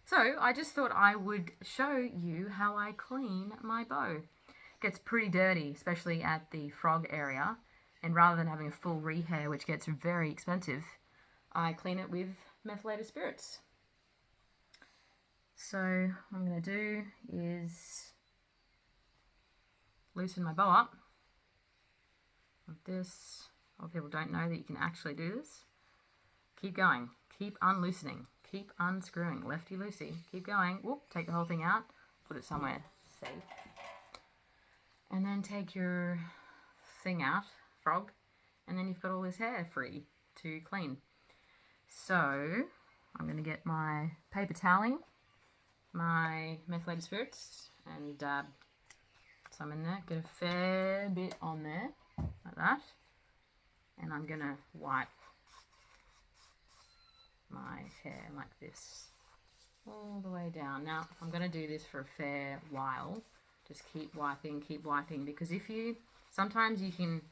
So I just thought I would show you how I clean my bow. It gets pretty dirty, especially at the frog area. And rather than having a full rehair, which gets very expensive, I clean it with methylated spirits. So what I'm going to do is loosen my bow up like this. A lot of people don't know that you can actually do this. Keep going. Keep unloosening. Keep unscrewing. Lefty loosey. Keep going. Whoop, take the whole thing out. Put it somewhere safe. And then take your thing out, frog, and then you've got all this hair free to clean. So I'm going to get my paper toweling, my methylated spirits, and dab some in there. Get a fair bit on there, like that. And I'm going to wipe my hair like this all the way down. Now I'm going to do this for a fair while. Just keep wiping, because if you, sometimes you can,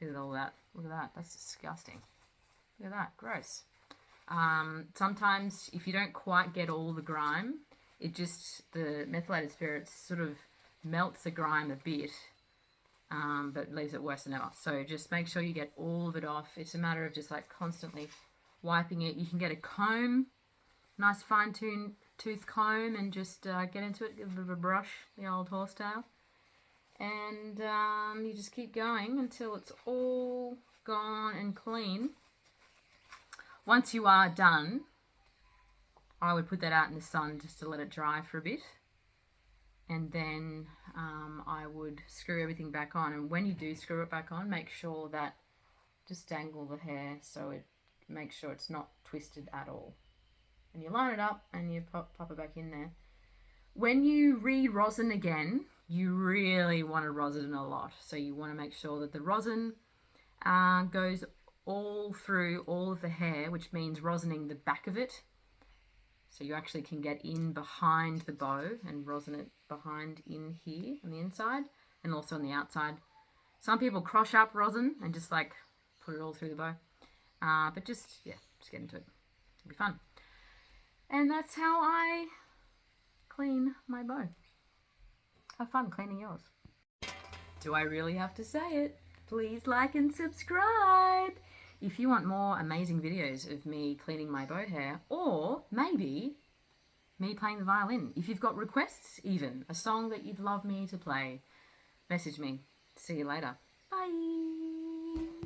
look at all that, look at that, that's disgusting. Look at that, gross. Sometimes if you don't quite get all the grime, it just, the methylated spirits sort of melts the grime a bit, but leaves it worse than ever. So just make sure you get all of it off. It's a matter of just like constantly wiping it. You can get a comb, nice fine tooth comb, and just get into it, give it a bit of a brush, the old horsetail. And you just keep going until it's all gone and clean. Once you are done, I would put that out in the sun just to let it dry for a bit. And then I would screw everything back on. And when you do screw it back on, make sure that, just dangle the hair so it makes sure it's not twisted at all. And you line it up and you pop it back in there. When you re-rosin again, you really want to rosin a lot. So you want to make sure that the rosin goes all through all of the hair, which means rosining the back of it. So you actually can get in behind the bow and rosin it behind in here on the inside and also on the outside. Some people cross up rosin and just like put it all through the bow. But just get into it. It'll be fun. And that's how I clean my bow. Have fun cleaning yours. Do I really have to say it? Please like and subscribe if you want more amazing videos of me cleaning my bow hair, or maybe me playing the violin. If you've got requests, even a song that you'd love me to play, message me. See you later. Bye.